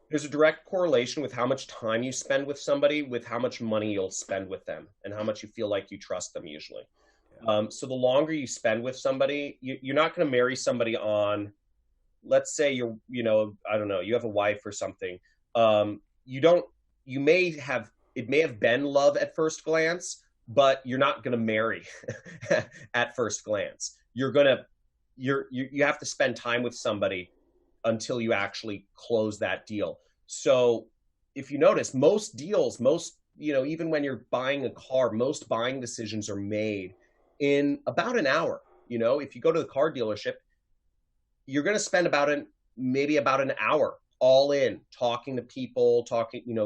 There's a direct correlation with how much time you spend with somebody, with how much money you'll spend with them, and how much you feel like you trust them usually. Yeah. So the longer you spend with somebody, you're not going to marry somebody on, let's say I don't know, you have a wife or something. You don't, you may have, it may have been love at first glance, but you're not going to marry at first glance. You're going to, you have to spend time with somebody until you actually close that deal. So if you notice, most deals, even when you're buying a car, most buying decisions are made in about an hour. If you go to the car dealership, you're going to spend maybe about an hour all in talking to people,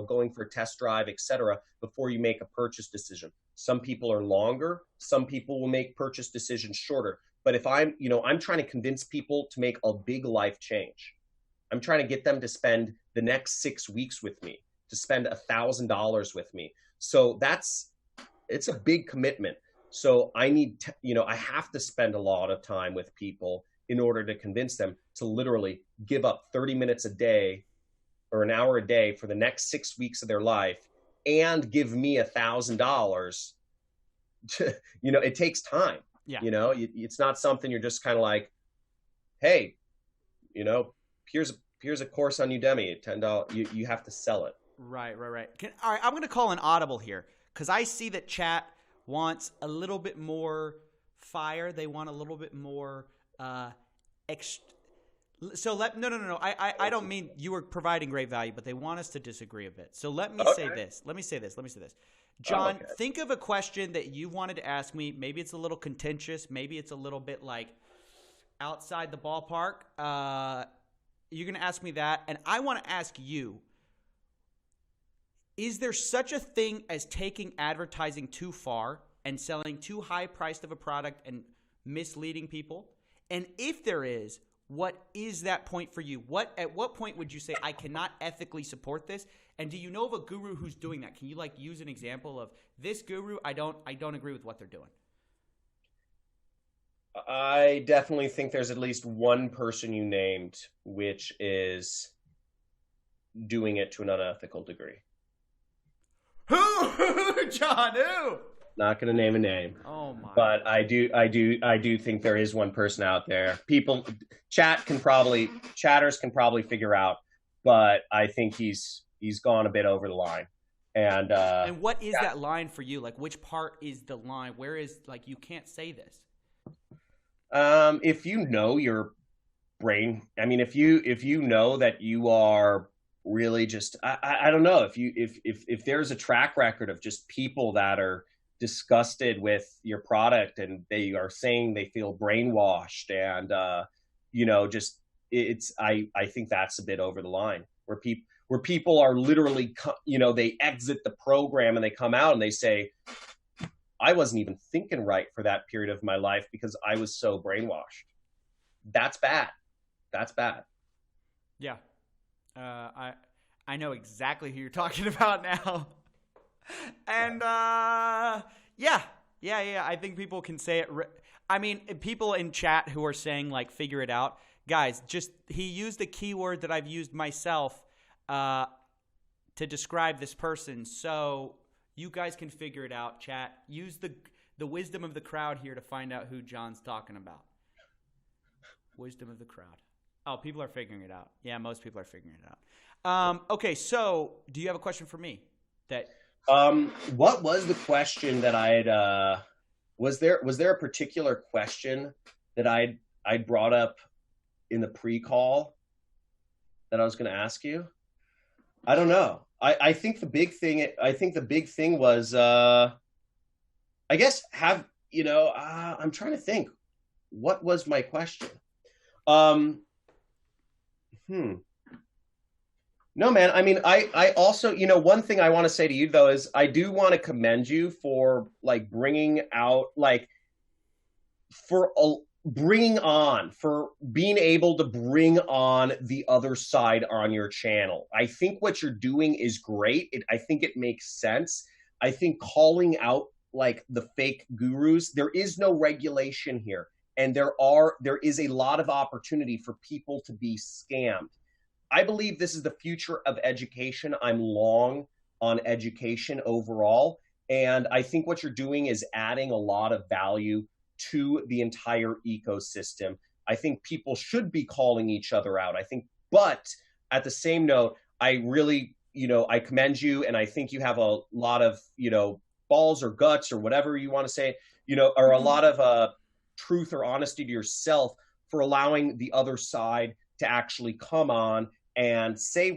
going for a test drive, etc., before you make a purchase decision. Some people are longer, some people will make purchase decisions shorter. But if I'm trying to convince people to make a big life change. I'm trying to get them to spend the next 6 weeks with me, to spend $1,000 with me. So it's a big commitment. So I have to spend a lot of time with people in order to convince them to literally give up 30 minutes a day or an hour a day for the next 6 weeks of their life and give me $1,000. It takes time. Yeah. It's not something you're just kind of like, hey, here's a course on Udemy at $10. You have to sell it. Right. All right, I'm going to call an audible here because I see that chat wants a little bit more fire. They want a little bit more. No. I don't mean you were providing great value, but they want us to disagree a bit. So let me say this. John, think of a question that you wanted to ask me. Maybe it's a little contentious. Maybe it's a little bit like outside the ballpark. You're going to ask me that. And I want to ask you, is there such a thing as taking advertising too far and selling too high priced of a product and misleading people? And if there is, what is that point for you? At what point would you say, I cannot ethically support this? And do you know of a guru who's doing that? Can you use an example of this guru? I don't agree with what they're doing. I definitely think there's at least one person you named, which is doing it to an unethical degree. Who, John? Who? Not going to name a name. Oh my! But I do think there is one person out there. Chatters can probably figure out, but I think he's gone a bit over the line. And what is that line for you? Which part is the line? Where is you can't say this? If you know your brain, if you know that you are really just, I don't know, if there's a track record of just people that are disgusted with your product and they are saying they feel brainwashed and I think that's a bit over the line where people are literally they exit the program and they come out and they say, I wasn't even thinking right for that period of my life because I was so brainwashed. That's bad. Yeah. I know exactly who you're talking about now. And yeah. I think people can say it. People in chat who are saying figure it out, guys. He used the keyword that I've used myself to describe this person. So you guys can figure it out. Chat. Use the wisdom of the crowd here to find out who John's talking about. Wisdom of the crowd. Oh, people are figuring it out. Yeah, most people are figuring it out. Okay, so do you have a question for me? What was the question that I had? Was there a particular question that I brought up in the pre-call that I was going to ask you? I don't know. I think the big thing was I guess I'm trying to think. What was my question? No, man. I also, one thing I want to say to you though is I do want to commend you for bringing out for being able to bring on the other side on your channel. I think what you're doing is great. I think it makes sense. I think calling out the fake gurus, there is no regulation here. And there is a lot of opportunity for people to be scammed. I believe this is the future of education. I'm long on education overall. And I think what you're doing is adding a lot of value to the entire ecosystem. I think people should be calling each other out. I think, but at the same note, I really, I commend you, and I think you have a lot of, balls or guts or whatever you want to say, or a lot of truth or honesty to yourself for allowing the other side to actually come on and say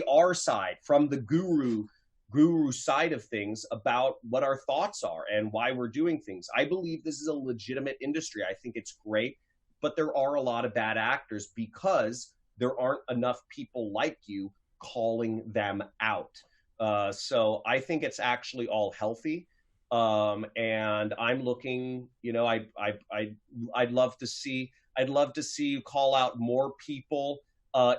our side from the guru side of things about what our thoughts are and why we're doing things. I believe this is a legitimate industry. I think it's great, but there are a lot of bad actors because there aren't enough people like you calling them out. So I think it's actually all healthy. And I'm looking, I'd love to see you call out more people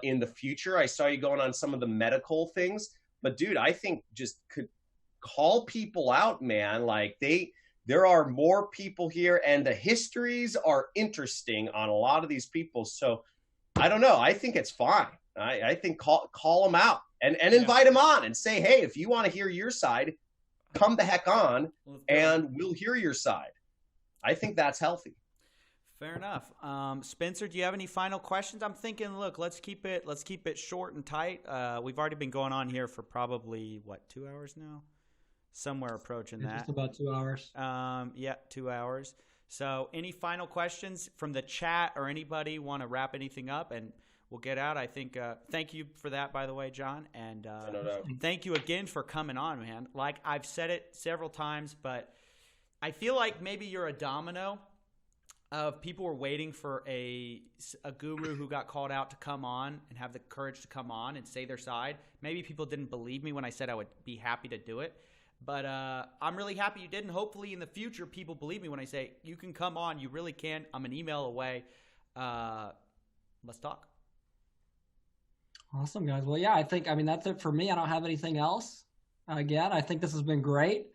in the future. I saw you going on some of the medical things, but dude, I think just could call people out, man. Like there are more people here, and the histories are interesting on a lot of these people. So I don't know. I think it's fine. I think call them out and invite them on and say, hey, if you want to hear your side, come the heck on and we'll hear your side. I think that's healthy. Fair enough. Spencer, do you have any final questions? I'm thinking, look, let's keep it short and tight. We've already been going on here for probably 2 hours now? Somewhere approaching that. Just about 2 hours. Yeah, 2 hours. So any final questions from the chat or anybody want to wrap anything up, and we'll get out. I think thank you for that, by the way, John. And thank you again for coming on, man. Like I've said it several times, but I feel like maybe you're a domino of people were waiting for a guru who got called out to come on and have the courage to come on and say their side. Maybe people didn't believe me when I said I would be happy to do it. But I'm really happy you did, and hopefully in the future people believe me when I say you can come on. You really can. I'm an email away. Let's talk. Awesome, guys. Well, yeah, that's it for me. I don't have anything else. Again, I think this has been great.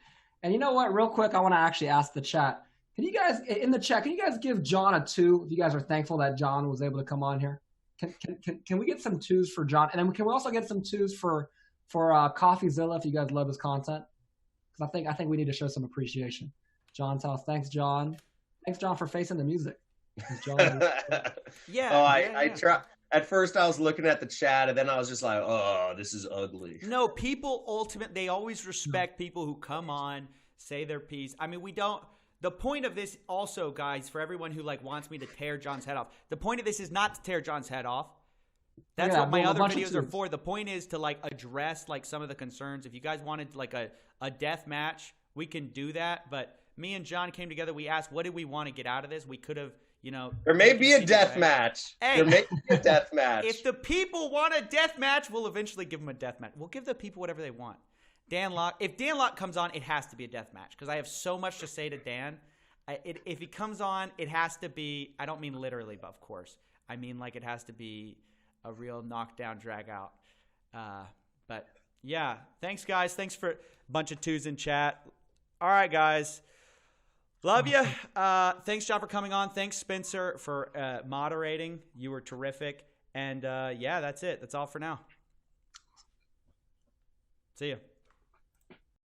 And you know what? Real quick, I want to actually ask the chat. Can you guys, in the chat, can you guys give John a 2 if you guys are thankful that John was able to come on here? Can we get some 2s for John? And then can we also get some 2s for CoffeeZilla if you guys love his content? Because I think we need to show some appreciation. John's house. Thanks, John. Thanks, John, for facing the music. John, yeah. Oh, I try. At first, I was looking at the chat, and then I was just like, "Oh, this is ugly." No, people they always respect people who come on, say their piece. I mean, we don't. The point of this, also, guys, for everyone who wants me to tear John's head off, the point of this is not to tear John's head off. That's what my other videos are for. The point is to address some of the concerns. If you guys wanted a death match, we can do that. But me and John came together. We asked, what did we want to get out of this? We could have. There may be a death match. Hey, there may be a death match. If the people want a death match, we'll eventually give them a death match. We'll give the people whatever they want. If Dan Locke comes on, it has to be a death match because I have so much to say to Dan. If he comes on, it has to be. I don't mean literally, but of course, I mean it has to be a real knockdown, drag out. But yeah, thanks guys. Thanks for a bunch of 2s in chat. All right, guys. Love you. Thanks, John, for coming on. Thanks, Spencer, for moderating. You were terrific. And yeah, that's it. That's all for now. See you.